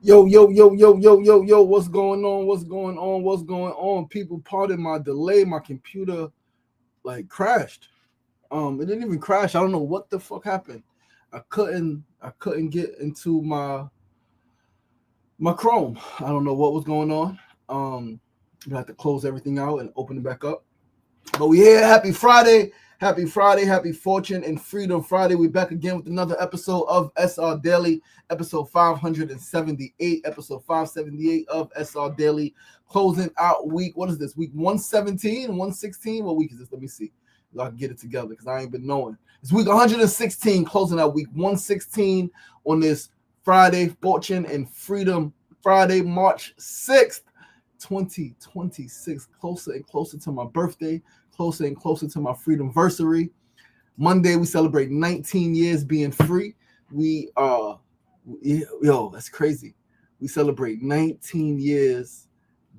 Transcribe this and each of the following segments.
Yo, what's going on? People, pardon my delay. My computer crashed. It didn't even crash. I don't know what the fuck happened. I couldn't get into my Chrome. I don't know what was going on. I had to close everything out and open it back up. But we here. Happy Friday. Happy Friday. Happy Fortune and Freedom Friday. We're back again with another episode of SR Daily, episode 578, episode 578 of SR Daily. Closing out week. What is this? Week 117, 116? What week is this? Let me see. I can get it together because I ain't been knowing. It's week 116, closing out week 116 on this Friday, Fortune and Freedom Friday, March 6th, 2026. Closer and closer to my birthday, closer and closer to my freedomversary. Monday, we celebrate 19 years being free. That's crazy. We celebrate 19 years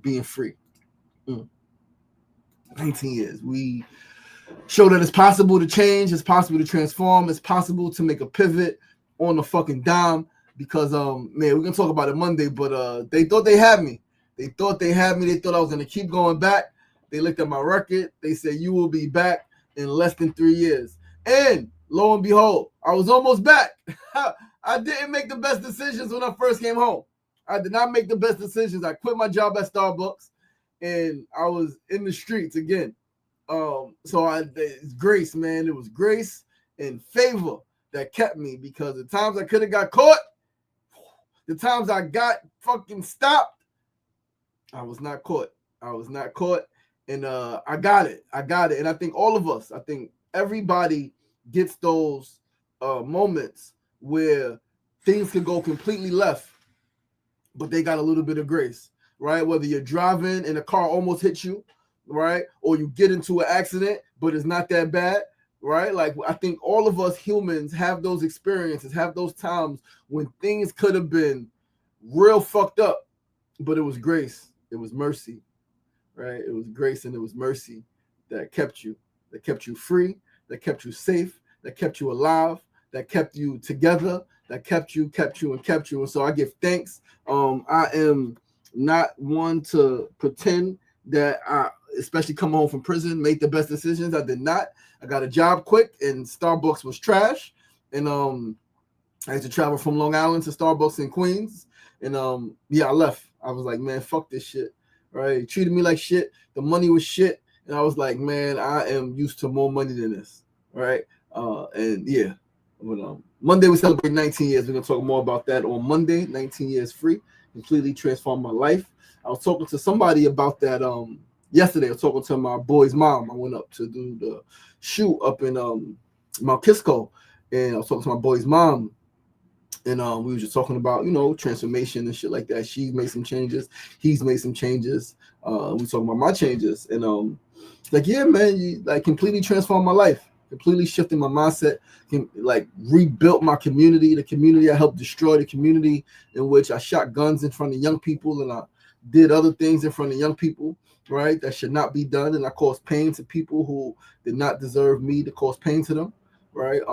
being free. 19 years. We show that it's possible to change, it's possible to transform, it's possible to make a pivot on the fucking dime. Because we're gonna talk about it Monday, but they thought they had me. They thought I was gonna keep going back. They looked at my record, they said you will be back in less than 3 years. And lo and behold, I was almost back. I didn't make the best decisions when I first came home. I did not make the best decisions. I quit my job at Starbucks and I was in the streets again. It's grace, man. It was grace and favor that kept me, because the times I could have got caught, the times I got fucking stopped, I was not caught. And I got it. And I think all of us, everybody gets those moments where things can go completely left, but they got a little bit of grace, right? Whether you're driving and a car almost hits you, right? Or you get into an accident, but it's not that bad, right? Like, I think all of us humans have those experiences, have those times when things could have been real fucked up, but it was grace, it was mercy, right? It was grace and it was mercy that kept you free, that kept you safe, that kept you alive, that kept you together, that kept you. And so I give thanks. I am not one to pretend that I, especially coming home from prison, made the best decisions. I did not. I got a job quick, and Starbucks was trash. And I had to travel from Long Island to Starbucks in Queens. And I left. I was like, man, fuck this shit. Right? It treated me like shit. The money was shit. And I was like, man, I am used to more money than this. Right? But Monday we celebrate 19 years. We're gonna talk more about that on Monday. 19 years free, completely transformed my life. I was talking to somebody about that yesterday. I was talking to my boy's mom. I went up to do the shoot up in Mount Kisco, and I was talking to my boy's mom, and we were just talking about, transformation and shit like that. She's made some changes. He's made some changes. We talking about my changes, and yeah, man, you completely transformed my life. Completely shifted my mindset, rebuilt my community, the community I helped destroy, the community in which I shot guns in front of young people and I did other things in front of young people, right, that should not be done, and I caused pain to people who did not deserve me to cause pain to them, right?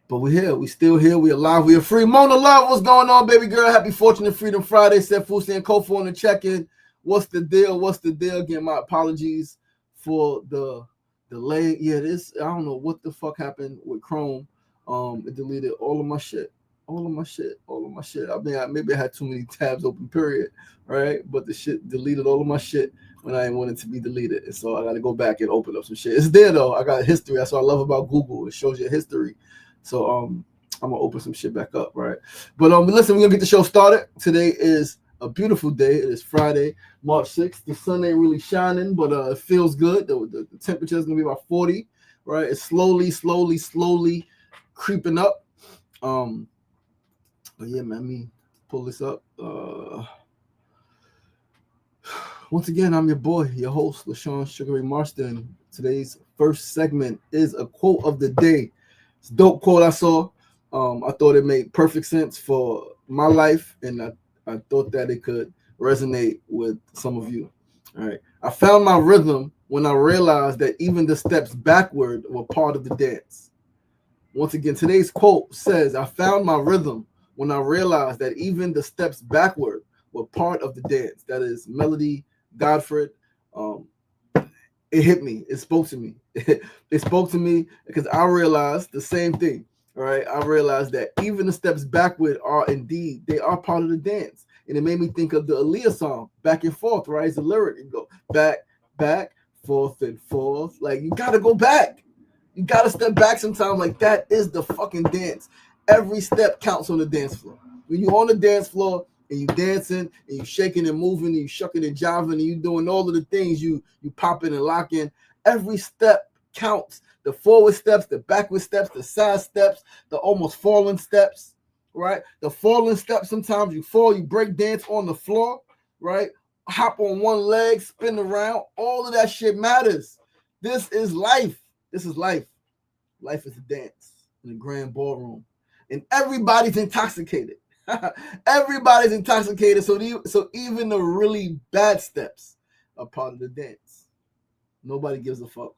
But we're here, we still here, we alive, we are free. Mona Love, what's going on, baby girl? Happy Fortune and Freedom Friday. Seth Fusi and Kofu on the check-in. What's the deal? Again, my apologies for the delay. Yeah, I don't know what the fuck happened with Chrome. It deleted all of my shit. I mean, maybe I had too many tabs open, period, right? But the shit deleted all of my shit when I didn't want it to be deleted. And so I got to go back and open up some shit. It's there, though. I got history. That's what I love about Google. It shows you history. So I'm going to open some shit back up, right? But listen, we're going to get the show started. Today is a beautiful day. It is Friday, March 6th. The sun ain't really shining, but it feels good. The temperature is going to be about 40, right? It's slowly creeping up. But yeah, man, let me pull this up. Once again, I'm your boy, your host, LaShawn Sugar Ray Marston. Today's first segment is a quote of the day. It's a dope quote I saw. I thought it made perfect sense for my life, and I thought that it could resonate with some of you. All right. I found my rhythm when I realized that even the steps backward were part of the dance. Once again, today's quote says, I found my rhythm when I realized that even the steps backward were part of the dance. That is Melody Godfrey. Um, it hit me. It spoke to me. It spoke to me because I realized the same thing. All right. I realized that even the steps backward are indeed, they are part of the dance. And it made me think of the Aaliyah song, Back and Forth, right? It's a lyric. You go back, back, forth and forth. Like, you got to go back. You got to step back sometimes. Like, that is the fucking dance. Every step counts on the dance floor. When you're on the dance floor, and you dancing and you shaking and moving and you shucking and jiving and you doing all of the things, you popping and locking. Every step counts. The forward steps, the backward steps, the side steps, the almost falling steps, right? The falling steps, sometimes you fall, you break dance on the floor, right? Hop on one leg, spin around. All of that shit matters. This is life. This is life. Life is a dance in a grand ballroom. And everybody's intoxicated. Everybody's intoxicated, so even the really bad steps are part of the dance. Nobody gives a fuck.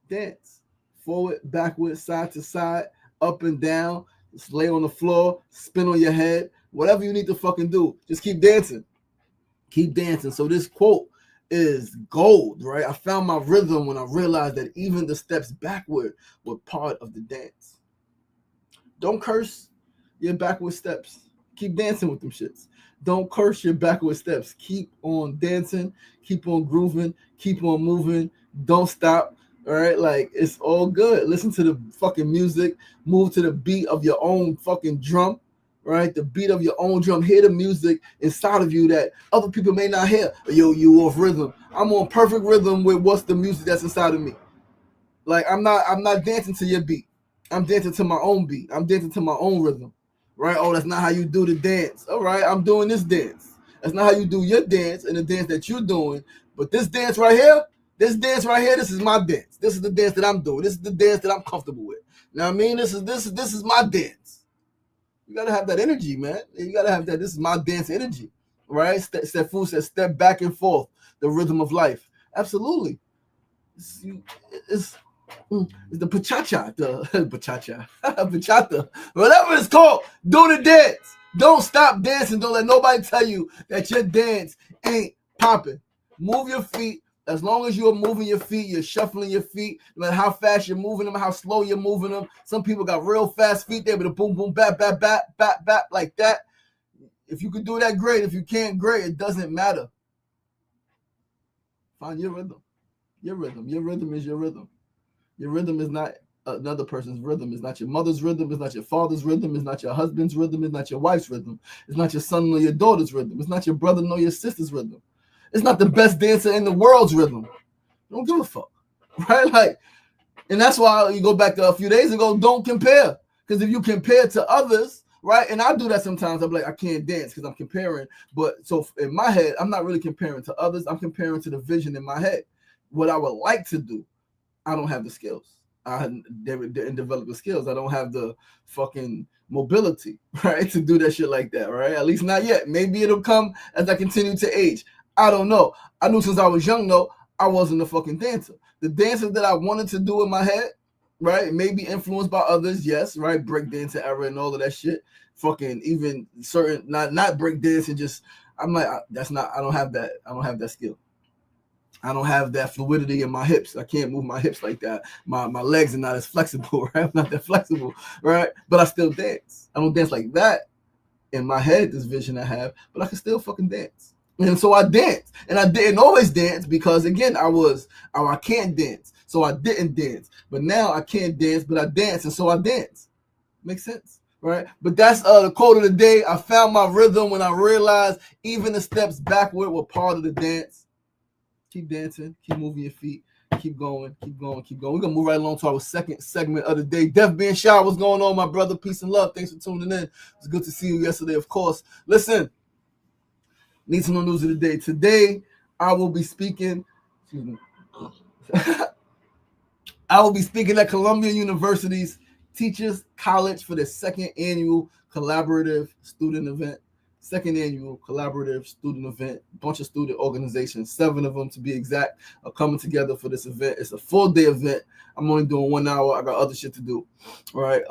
Dance. Forward, backward, side to side, up and down. Just lay on the floor, spin on your head. Whatever you need to fucking do. Just keep dancing. Keep dancing. So this quote is gold, right? I found my rhythm when I realized that even the steps backward were part of the dance. Don't curse your backward steps. Keep dancing with them shits. Don't curse your backward steps. Keep on dancing. Keep on grooving. Keep on moving. Don't stop. All right? Like, it's all good. Listen to the fucking music. Move to the beat of your own fucking drum. Right? The beat of your own drum. Hear the music inside of you that other people may not hear. Yo, you off rhythm. I'm on perfect rhythm with what's the music that's inside of me. Like, I'm not dancing to your beat. I'm dancing to my own beat. I'm dancing to my own rhythm. Right? Oh, that's not how you do the dance. All right, I'm doing this dance. That's not how you do your dance and the dance that you're doing. But this dance right here, this is my dance. This is the dance that I'm doing. This is the dance that I'm comfortable with. You know what I mean? This is my dance. You gotta have that energy, man. You gotta have that. This is my dance energy, right? Step says step back and forth, the rhythm of life. Absolutely. It's the pachacha, bachata, whatever it's called. Do the dance. Don't stop dancing. Don't let nobody tell you that your dance ain't popping. Move your feet. As long as you're moving your feet, you're shuffling your feet, no matter how fast you're moving them, how slow you're moving them. Some people got real fast feet there with a boom, boom, bap, bap, bap, bap, bap, like that. If you can do that, great. If you can't, great. It doesn't matter. Find your rhythm. Your rhythm. Your rhythm is your rhythm. Your rhythm is not another person's rhythm. It's not your mother's rhythm. It's not your father's rhythm. It's not your husband's rhythm. It's not your wife's rhythm. It's not your son nor your daughter's rhythm. It's not your brother nor your sister's rhythm. It's not the best dancer in the world's rhythm. Don't give a fuck, right? Like, and that's why you go back to a few days ago. Don't compare, because if you compare to others, right? And I do that sometimes. I'm like, I can't dance because I'm comparing. But so in my head, I'm not really comparing to others. I'm comparing to the vision in my head. What I would like to do, I don't have the skills. I didn't develop the skills. I don't have the fucking mobility, right, to do that shit like that, right? At least not yet. Maybe it'll come as I continue to age. I don't know. I knew since I was young, though, I wasn't a fucking dancer. The dances that I wanted to do in my head, right, maybe influenced by others, yes, right, breakdancing era and all of that shit. Fucking even certain, not breakdancing, just, I'm like, that's not, I don't have that skill. I don't have that fluidity in my hips. I can't move my hips like that. My legs are not as flexible, right? I'm not that flexible, right? But I still dance. I don't dance like that in my head, this vision I have, but I can still fucking dance. And so I danced. And I didn't always dance because, again, I can't dance. So I didn't dance. But now I can't dance, but I dance. And so I dance. Makes sense, right? But that's the quote of the day. I found my rhythm when I realized even the steps backward were part of the dance. Keep dancing, keep moving your feet, keep going, keep going, keep going. We're going to move right along to our second segment of the day. Death being shy, what's going on, my brother? Peace and love. Thanks for tuning in. It's good to see you yesterday, of course. Listen, need some news of the day. Today, I will be speaking, I will be speaking at Columbia University's Teachers College for the second annual collaborative student event. Second annual collaborative student event. Bunch of student organizations, 7 of them to be exact, are coming together for this event. It's a full day event. I'm only doing 1 hour. I got other shit to do. All right.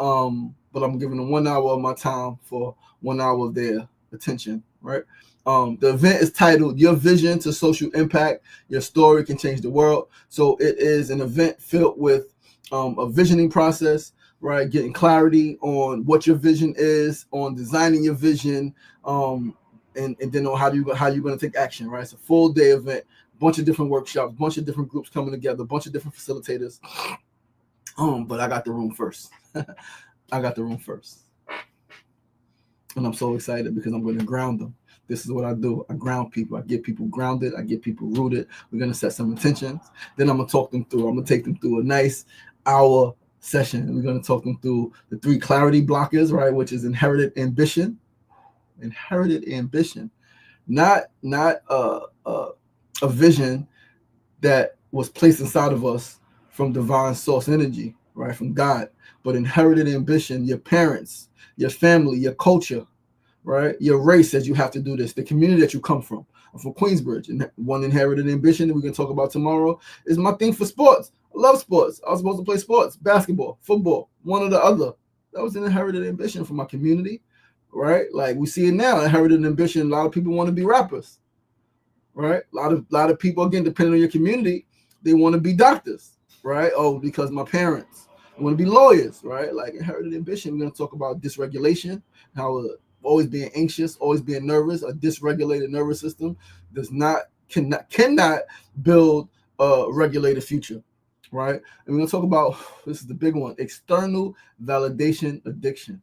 but I'm giving them 1 hour of my time for 1 hour of their attention, right? The event is titled Your Vision to Social Impact. Your story can change the world. So it is an event filled with a visioning process, right? Getting clarity on what your vision is, on designing your vision, and then on how you're going to take action, right? It's a full day event, bunch of different workshops, bunch of different groups coming together, bunch of different facilitators. But I got the room first. I got the room first. And I'm so excited because I'm going to ground them. This is what I do. I ground people. I get people grounded. I get people rooted. We're going to set some intentions. Then I'm going to talk them through. I'm going to take them through a nice hour session. We're going to talk them through the 3 clarity blockers, right? Which is inherited ambition. Inherited ambition. Not a vision that was placed inside of us from divine source energy, right? From God. But inherited ambition, your parents, your family, your culture, right? Your race says you have to do this. The community that you come from. I'm from Queensbridge, and one inherited ambition that we can talk about tomorrow is my thing for sports. I love sports. I was supposed to play sports, basketball, football, one or the other. That was an inherited ambition for my community, right? Like we see it now, inherited ambition. A lot of people want to be rappers, right? A lot of people, again, depending on your community, they want to be doctors, right? Oh, because my parents want to be lawyers, right? Like inherited ambition. We're going to talk about dysregulation, how always being anxious, always being nervous. A dysregulated nervous system cannot build a regulated future, right? And we're going to talk about, this is the big one, external validation addiction.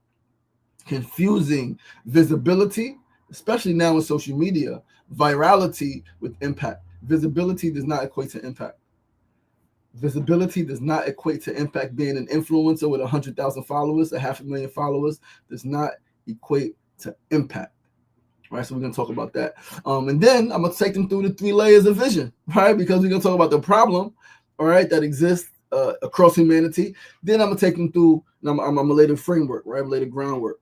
Confusing visibility, especially now in social media, virality with impact. Visibility does not equate to impact. Visibility does not equate to impact. Being an influencer with 100,000 followers, 500,000 followers, does not equate to impact. Right, so we're going to talk about that. And then I'm going to take them through the 3 layers of vision, right? Because we're going to talk about the problem, all right, that exists across humanity. Then I'm going to take them through, I'm going to lay the framework, right? I'm going to lay the groundwork.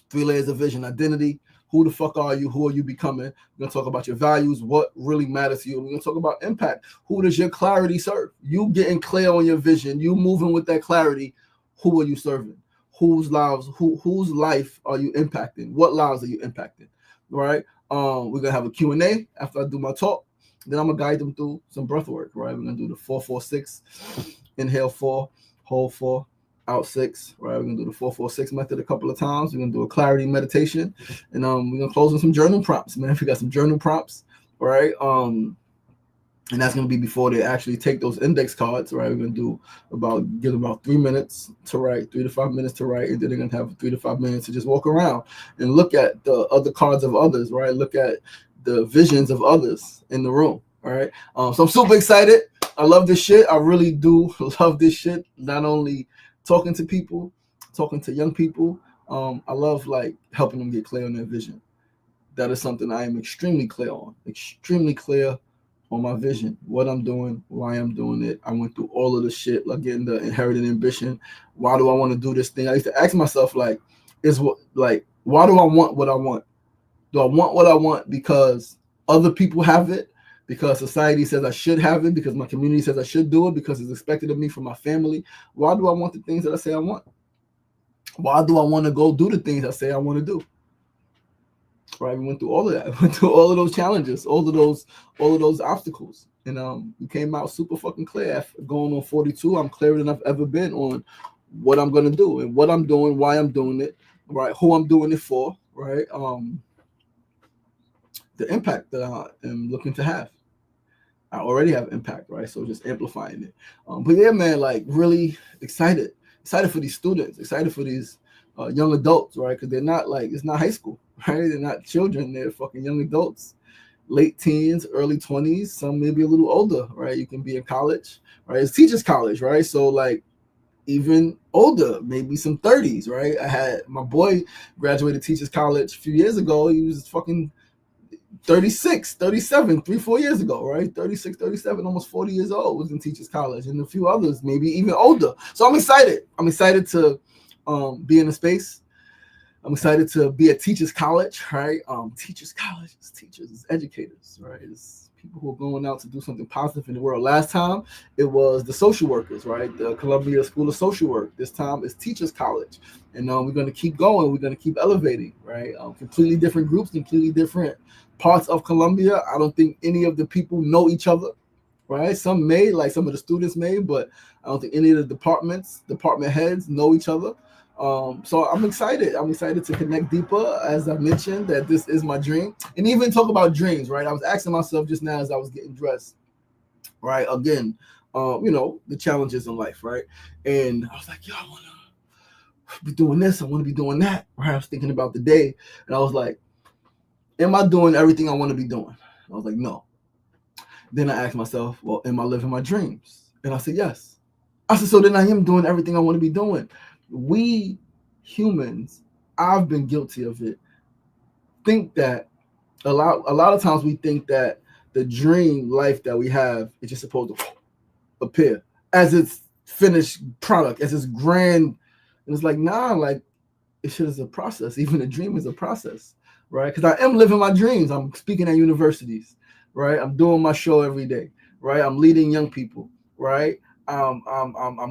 3 layers of vision: identity. Who the fuck are you? Who are you becoming? We're going to talk about your values, what really matters to you. We're going to talk about impact. Who does your clarity serve? You getting clear on your vision, you moving with that clarity. Who are you serving? Whose lives, whose life are you impacting? What lives are you impacting? Right? We're going to have a Q&A after I do my talk. Then I'm going to guide them through some breath work, right? We're going to do the 4-4-6. Inhale 4, hold 4. Out 6, right? We're gonna do the 4-4-6 method a couple of times. We're gonna do a clarity meditation, and we're gonna close with some journal prompts, man. We got some journal prompts, right? And that's gonna be before they actually take those index cards, right? We're gonna give them about 3 minutes to write, 3 to 5 minutes to write, and then they're gonna have 3 to 5 minutes to just walk around and look at the other cards of others, right? Look at the visions of others in the room, all right? So I'm super excited. I love this shit. I really do love this shit. Not only talking to people, talking to young people. I love like helping them get clear on their vision. That is something I am extremely clear on my vision, what I'm doing, why I'm doing it. I went through all of the shit, like getting the inherited ambition. Why do I want to do this thing? I used to ask myself, why do I want what I want? Do I want what I want because other people have it? Because society says I should have it, because my community says I should do it, because it's expected of me from my family. Why do I want the things that I say I want? Why do I want to go do the things I say I want to do? Right, we went through all of that. We went through all of those challenges, all of those obstacles, and we came out super fucking clear. Going on 42, I'm clearer than I've ever been on what I'm gonna do and what I'm doing, why I'm doing it, right? Who I'm doing it for, right? The impact that I am looking to have. I already have impact, right? So just amplifying it. But yeah, man, like really excited for these students, excited for these young adults, right? Because they're not like, it's not high school, right? They're not children, they're fucking young adults, late teens, early 20s, some maybe a little older, right? You can be in college, right? It's teachers college, right? So like even older, maybe some 30s, right? I had my boy graduated teachers college a few years ago. He was fucking 36, 37, 3-4 years ago, right? 36, 37, almost 40 years old, was in teachers college, and a few others, maybe even older. So I'm excited. I'm excited to be in a space. I'm excited to be at teachers college, right? Teachers college, it's teachers, it's educators, right? It's people who are going out to do something positive in the world. Last time it was the social workers, right? The Columbia School of Social Work. This time it's Teachers College, and we're going to keep going. We're going to keep elevating, right? Completely different groups, completely different parts of Columbia. I don't think any of the people know each other, right? Some may, like some of the students may, but I don't think any of the department heads know each other. So I'm excited. I'm excited to connect deeper. As I mentioned, that this is my dream, and even talk about dreams, right? I was asking myself just now as I was getting dressed, right? Again, the challenges in life, right? And I was like, yo, I want to be doing this. I want to be doing that, right? I was thinking about the day, and I was like, am I doing everything I want to be doing? I was like, no. Then I asked myself, well, am I living my dreams? And I said, yes. I said, so then I am doing everything I want to be doing. We humans, I've been guilty of it, think that a lot of times we think that the dream life that we have is just supposed to appear as its finished product, as its grand. And it's like, nah, like it shit is a process. Even a dream is a process, right? Because I am living my dreams. I'm speaking at universities, right? I'm doing my show every day, right? I'm leading young people, right? I'm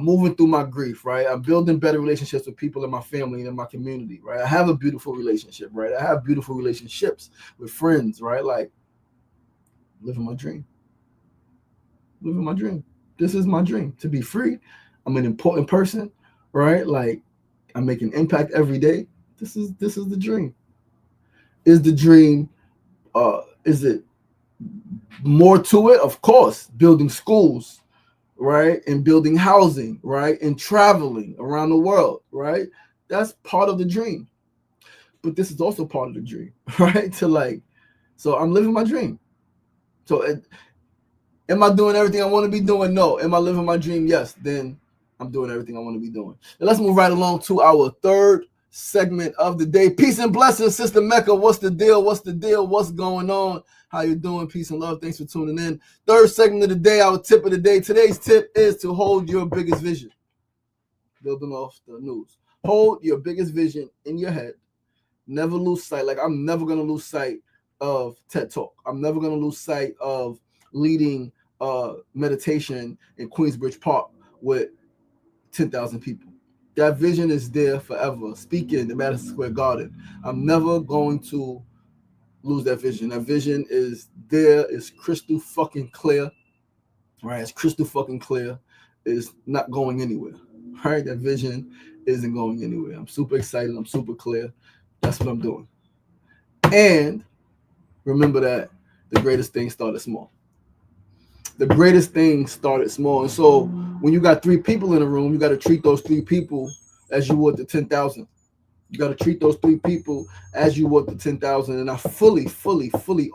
moving through my grief, right? I'm building better relationships with people in my family and in my community, right? I have a beautiful relationship, right? I have beautiful relationships with friends, right? Like living my dream. Living my dream. This is my dream, to be free. I'm an important person, right? Like I make an impact every day. This is the dream. Is the dream is it more to it? Of course, building schools, right? And building housing, right? And traveling around the world, right? That's part of the dream. But this is also part of the dream, right? So I'm living my dream. So am I doing everything I want to be doing? No. Am I living my dream? Yes. Then I'm doing everything I want to be doing. And let's move right along to our third segment of the day. Peace and blessings, Sister Mecca. What's the deal? What's the deal? What's going on? How you doing? Peace and love. Thanks for tuning in. Third segment of the day, our tip of the day. Today's tip is to hold your biggest vision. Building off the news. Hold your biggest vision in your head. Never lose sight. Like I'm never going to lose sight of TED Talk. I'm never going to lose sight of leading meditation in Queensbridge Park with 10,000 people. That vision is there forever. Speaking in Madison Square Garden. I'm never going to lose that vision. That vision is there. It's crystal fucking clear. Right? It's crystal fucking clear. It's not going anywhere. Right? That vision isn't going anywhere. I'm super excited. I'm super clear. That's what I'm doing. And remember that the greatest thing started small. The greatest thing started small. And so when you got 3 people in a room, you got to treat those 3 people as you would the 10,000. You got to treat those 3 people as you would the 10,000. And I fully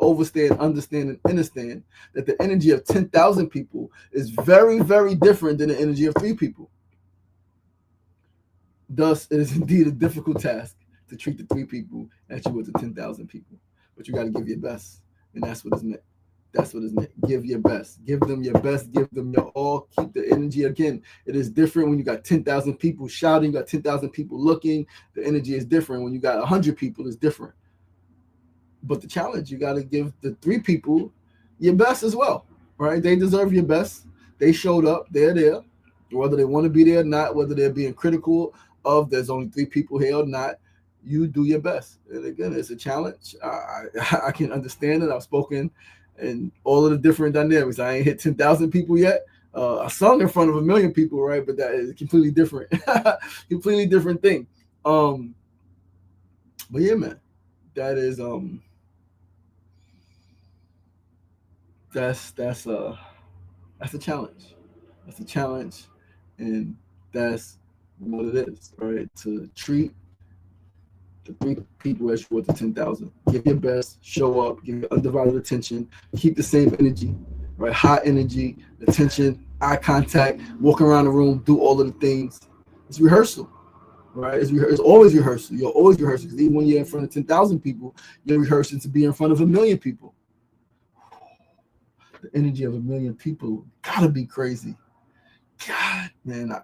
understand and understand that the energy of 10,000 people is very, very different than the energy of 3 people. Thus, it is indeed a difficult task to treat the 3 people as you would the 10,000 people. But you got to give your best. And that's what it's meant. That's what it's meant. Give your best. Give them your best. Give them your all. Keep the energy. Again, it is different when you got 10,000 people shouting, you got 10,000 people looking. The energy is different. When you got 100 people, it's different. But the challenge, you got to give the 3 people your best as well, right? They deserve your best. They showed up. They're there. Whether they want to be there or not, whether they're being critical of there's only 3 people here or not, you do your best. And again, it's a challenge. I can understand it. I've spoken and all of the different dynamics. I ain't hit 10,000 people yet. I sung in front of 1 million people, right? But that is completely different, completely different thing. But yeah, man, that is that's a challenge. That's a challenge, and that's what it is, right? To treat the 3 people as you would the 10,000. Give your best, show up, give your undivided attention, keep the same energy, right? High energy, attention, eye contact, walk around the room, do all of the things. It's rehearsal, right? It's always rehearsal. You're always rehearsing. Because even when you're in front of 10,000 people, you're rehearsing to be in front of 1 million people. The energy of 1 million people gotta be crazy. God, man.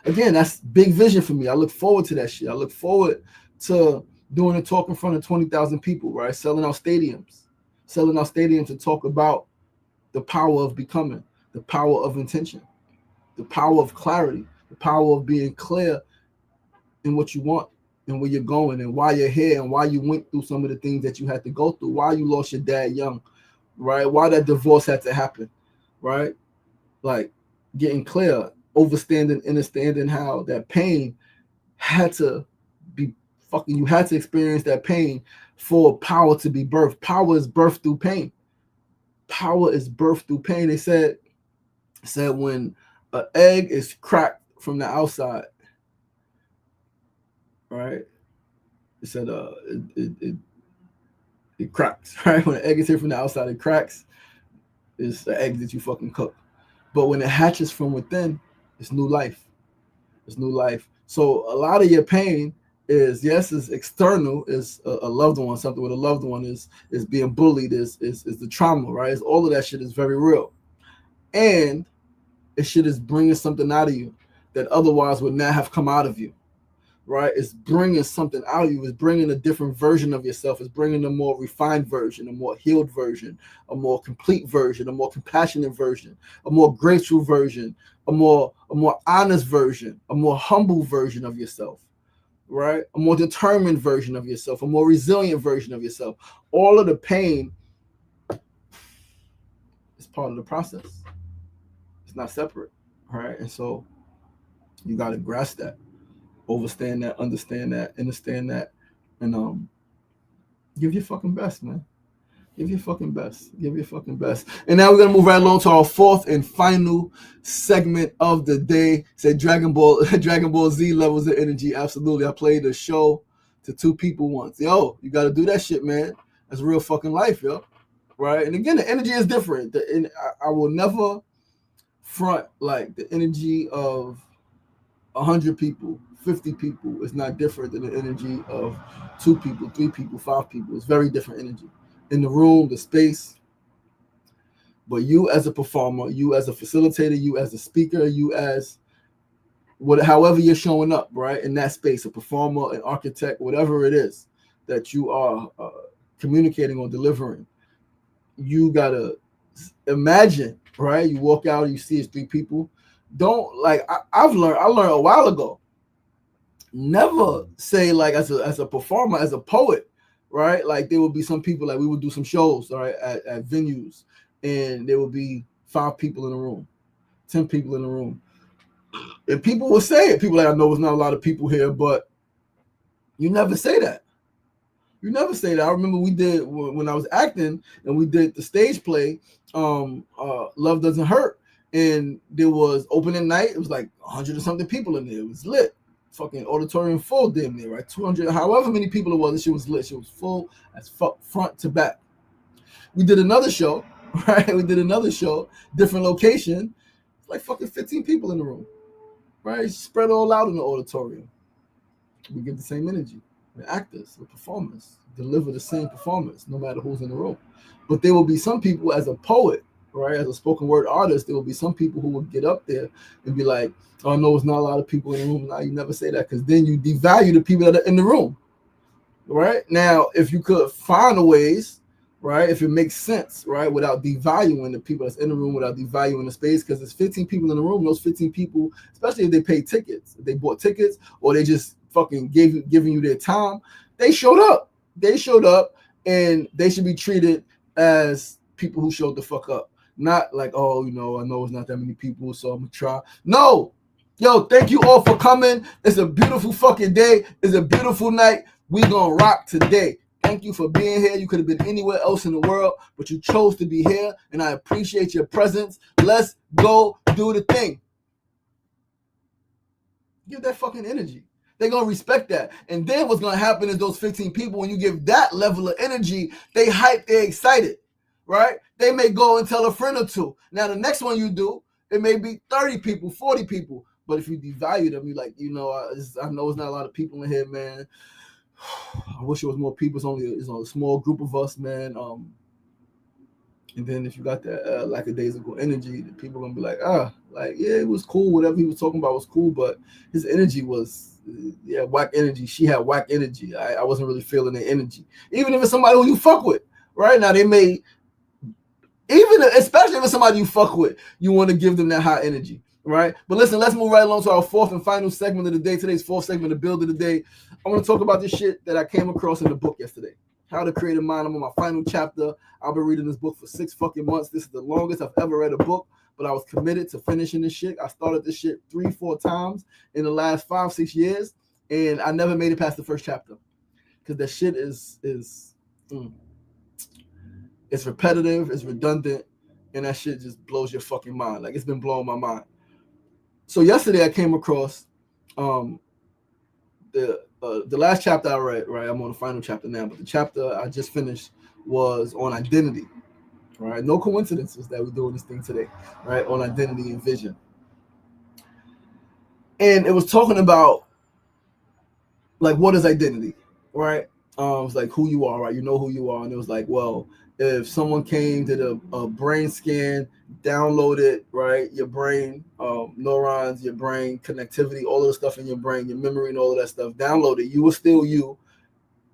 Again, that's big vision for me. I look forward to that shit. I look forward to doing a talk in front of 20,000 people, right? Selling out stadiums to talk about the power of becoming, the power of intention, the power of clarity, the power of being clear in what you want and where you're going and why you're here and why you went through some of the things that you had to go through, why you lost your dad young, right? Why that divorce had to happen, right? Like getting clear, understanding how that pain had to be fucking, you had to experience that pain for power to be birthed. Power is birthed through pain. Power is birthed through pain. They said when an egg is cracked from the outside, right? It said it cracks, right? When an egg is here from the outside, it cracks. It's the egg that you fucking cook. But when it hatches from within, it's new life. It's new life. So a lot of your pain is, yes, is external, is a loved one, something with a loved one, is being bullied, is the trauma, right? It's all of that shit is very real. And it shit is bringing something out of you that otherwise would not have come out of you, right? It's bringing something out of you. It's bringing a different version of yourself. It's bringing a more refined version, a more healed version, a more complete version, a more compassionate version, a more graceful version, a more honest version, a more humble version of yourself, right? A more determined version of yourself, a more resilient version of yourself. All of the pain is part of the process. It's not separate, right? And so you got to grasp that, understand that, and give your fucking best, man. Give your fucking best. Give your fucking best. And now we're gonna move right along to our fourth and final segment of the day. Said Dragon Ball Z levels of energy. Absolutely. I played a show to two people once. Yo, you gotta do that shit, man. That's real fucking life, yo. Right? And again, the energy is different. I will never front like the energy of 100 people, 50 people is not different than the energy of 2 people, 3 people, 5 people. It's very different energy in the room, the space. But you as a performer, you as a facilitator, you as a speaker, you as however you're showing up, right, in that space, a performer, an architect, whatever it is that you are communicating or delivering, you gotta imagine, right? You walk out, you see it's 3 people. Don't like I learned a while ago. Never say like as a performer, as a poet, right? Like there will be some people, like we would do some shows, right, at venues, and there will be 5 people in the room, 10 people in the room. And people will say it. People like, I know there's not a lot of people here, but you never say that. You never say that. I remember we did when I was acting, and we did the stage play, Love Doesn't Hurt. And there was opening night. It was like 100 or something people in there. It was lit. Fucking auditorium full, damn near, right? 200, however many people it was, this shit was lit. Shit was full as fuck, front to back. We did another show, right? We did another show, different location. Like fucking 15 people in the room, right? Spread all out in the auditorium. We get the same energy. We're actors, we're performers, deliver the same performance, no matter who's in the room. But there will be some people, as a poet, right, as a spoken word artist, there will be some people who will get up there and be like, oh no, it's not a lot of people in the room. Now you never say that, because then you devalue the people that are in the room, right? Now, if you could find ways, right, if it makes sense, right, without devaluing the people that's in the room, without devaluing the space, because there's 15 people in the room, those 15 people, especially if they paid tickets, if they bought tickets, or they just fucking giving you their time, they showed up, and they should be treated as people who showed the fuck up. Not like, oh, you know, I know it's not that many people, so I'm gonna try. No, yo, thank you all for coming. It's a beautiful fucking day. It's a beautiful night. We gonna rock today. Thank you for being here. You could have been anywhere else in the world, but you chose to be here, and I appreciate your presence. Let's go do the thing. Give that fucking energy. They're going to respect that. And then what's going to happen is those 15 people, when you give that level of energy, they hype, they're excited, right? They may go and tell a friend or 2. Now, the next one you do, it may be 30 people, 40 people. But if you devalue them, you're like, you know, I know it's not a lot of people in here, man. I wish it was more people. It's only a small group of us, man. And then if you got that lackadaisical energy, the people are going to be like, like, yeah, it was cool. Whatever he was talking about was cool, but his energy was, whack energy. She had whack energy. I wasn't really feeling their energy. Even if it's somebody who you fuck with, right? Now, they may Even especially if it's somebody you fuck with, you want to give them that high energy, right? But listen, let's move right along to our fourth and final segment of the day. Today's fourth segment of Build of the Day. I want to talk about this shit that I came across in the book yesterday. How to Create a Mind. I'm on my final chapter. I've been reading this book for 6 fucking months. This is the longest I've ever read a book, but I was committed to finishing this shit. I started this shit 3-4 times in the last 5-6 years, and I never made it past the first chapter because that shit is it's repetitive, it's redundant, and that shit just blows your fucking mind. Like, it's been blowing my mind. So yesterday I came across the last chapter I read, right? I'm on the final chapter now, but the chapter I just finished was on identity, right? No coincidences that we're doing this thing today, right? On identity and vision. And it was talking about, like, what is identity, right? It was like who you are, right? You know who you are. And it was like, well, if someone came, did a brain scan, downloaded, right, your brain, neurons, your brain connectivity, all of the stuff in your brain, your memory and all of that stuff, downloaded, you were still you,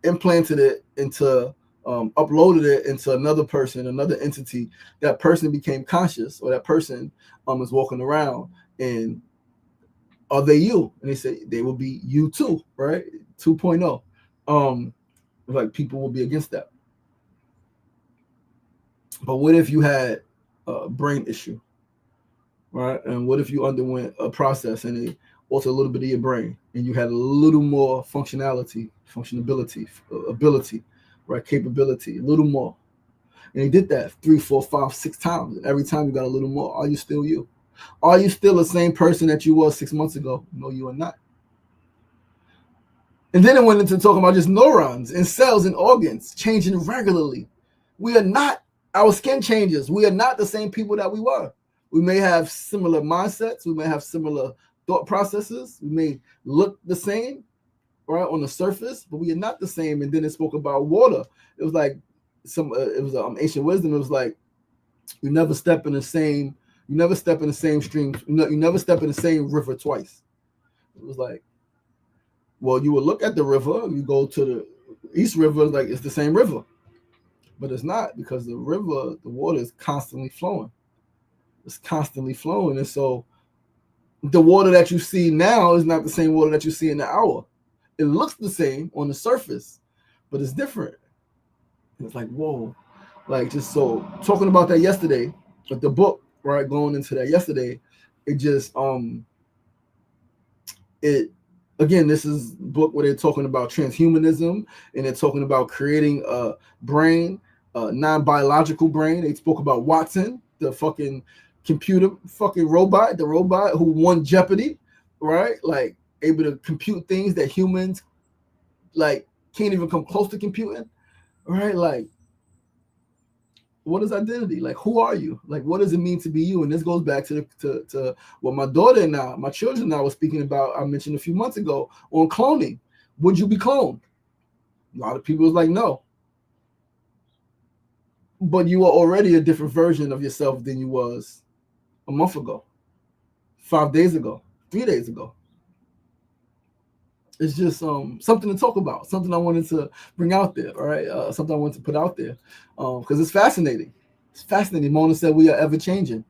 implanted it into, uploaded it into another person, another entity. That person became conscious, or that person is walking around, and are they you? And they say they will be you too, right? 2.0. Like, people will be against that. But what if you had a brain issue, right? And what if you underwent a process and it altered a little bit of your brain, and you had a little more functionality, ability, right? Capability, a little more. And he did that 3, 4, 5, 6 times. And every time you got a little more. Are you still you? Are you still the same person that you was 6 months ago? No, you are not. And then it went into talking about just neurons and cells and organs changing regularly. We are not, our skin changes. We are not the same people that we were. We may have similar mindsets. We may have similar thought processes. We may look the same, right, on the surface, but we are not the same. And then it spoke about water. It was like it was ancient wisdom. It was like, you never step in the same stream. You never step in the same river twice. It was like, well, you would look at the river, you go to the East River, like it's the same river. But it's not, because the river, the water is constantly flowing. It's constantly flowing. And so the water that you see now is not the same water that you see in the hour. It looks the same on the surface, but it's different. And it's like, whoa. Like, just so talking about that yesterday, with the book, right, going into that yesterday, it just, again, this is a book where they're talking about transhumanism, and they're talking about creating a brain, a non-biological brain. They spoke about Watson, the fucking computer, fucking robot, the robot who won Jeopardy, right? Like, able to compute things that humans, like, can't even come close to computing, right? Like, what is identity? Like, who are you? Like, what does it mean to be you? And this goes back to what my daughter and I, my children and I was speaking about, I mentioned a few months ago, on cloning. Would you be cloned? A lot of people was like, no. But you are already a different version of yourself than you was a month ago, 5 days ago, 3 days ago. It's just something to talk about, something I wanted to bring out there, all right? Something I wanted to put out there, because it's fascinating. It's fascinating. Mona said we are ever changing.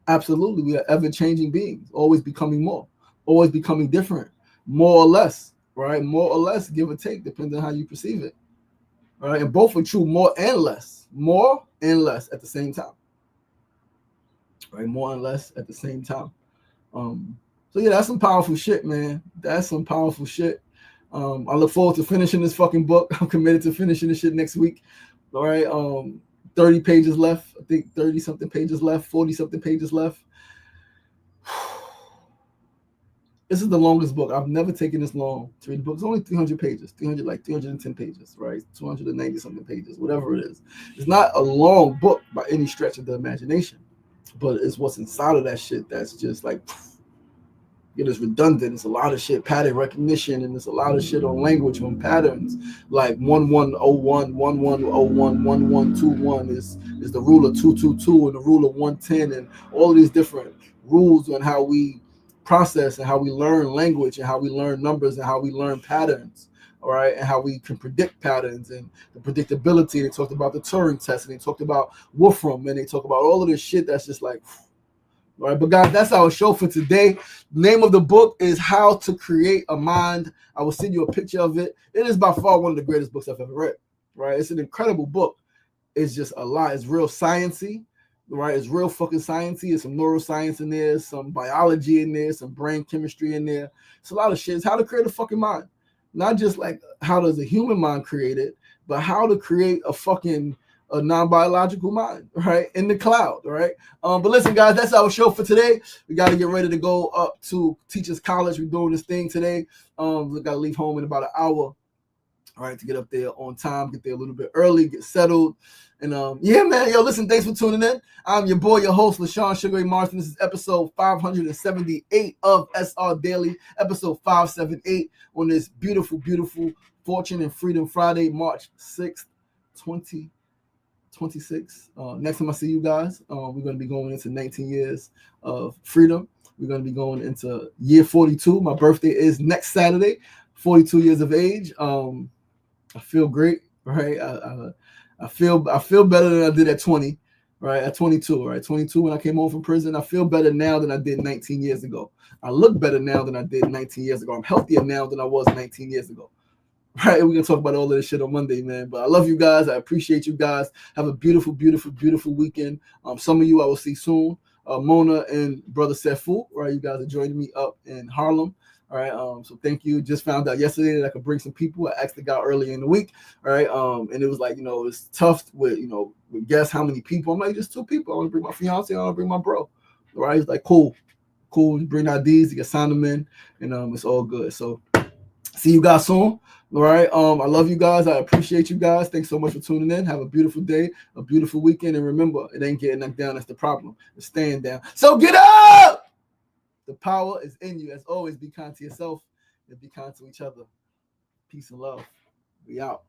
Absolutely, we are ever changing beings, always becoming more, always becoming different, more or less, right? More or less, give or take, depending on how you perceive it, all right? And both are true, more and less at the same time, right? More and less at the same time. So yeah, that's some powerful shit, man. That's some powerful shit. I look forward to finishing this fucking book. I'm committed to finishing this shit next week. All right. 30 pages left. I think 30 something pages left, 40 something pages left. This is the longest book. I've never taken this long to read the book. It's only 300 pages, 310 pages, right? 290 something pages, whatever it is. It's not a long book by any stretch of the imagination, but it's what's inside of that shit that's just like, it's redundant. It's a lot of shit, pattern recognition, and there's a lot of shit on language, on patterns, like 1101, 1101, 1121 is the rule of 222 and the rule of 110, and all these different rules on how we process and how we learn language and how we learn numbers and how we learn patterns. all right, and how we can predict patterns and the predictability. They talked about the Turing test, and they talked about Wolfram, and they talk about all of this shit that's just like, all right. But guys, that's our show for today. Name of the book is How to Create a Mind. I will send you a picture of it. It is by far one of the greatest books I've ever read, right? It's an incredible book. It's just a lot. It's real sciencey, right? It's real fucking sciencey. There's some neuroscience in there, some biology in there, some brain chemistry in there. It's a lot of shit. It's how to create a fucking mind. Not just like how does a human mind create it, but how to create a non-biological mind, right? In the cloud, right? But listen, guys, that's our show for today. We got to get ready to go up to Teachers College. We're doing this thing today. We got to leave home in about an hour. All right, to get up there on time, get there a little bit early, get settled. And yeah, man, yo, listen, thanks for tuning in. I'm your boy, your host, LaShawn Sugar Ray Marston. This is episode 578 of SR Daily, episode 578 on this beautiful, beautiful Fortune and Freedom Friday, March 6th, 2026. Next time I see you guys, we're going to be going into 19 years of freedom. We're going to be going into year 42. My birthday is next Saturday, 42 years of age. I feel great, right? I feel better than I did at 20, right? At 22, right? 22 when I came home from prison. I feel better now than I did 19 years ago. I look better now than I did 19 years ago. I'm healthier now than I was 19 years ago. Right, we're gonna talk about all of this shit on Monday, man. But I love you guys. I appreciate you guys. Have a beautiful, beautiful, beautiful weekend. Some of you I will see soon. Mona and Brother Sefu, right? You guys are joining me up in Harlem. All right. So thank you. Just found out yesterday that I could bring some people. I asked the guy early in the week. All right. And it was like, it's tough with guess how many people. I'm like, just 2 people. I want to bring my fiance. I want to bring my bro. All right. He's like, cool. You bring IDs. You can sign them in, and it's all good. So see you guys soon. All right. I love you guys. I appreciate you guys. Thanks so much for tuning in. Have a beautiful day, a beautiful weekend. And remember, it ain't getting knocked down. That's the problem. It's staying down. So get up. The power is in you. As always, be kind to yourself and be kind to each other. Peace and love. We out.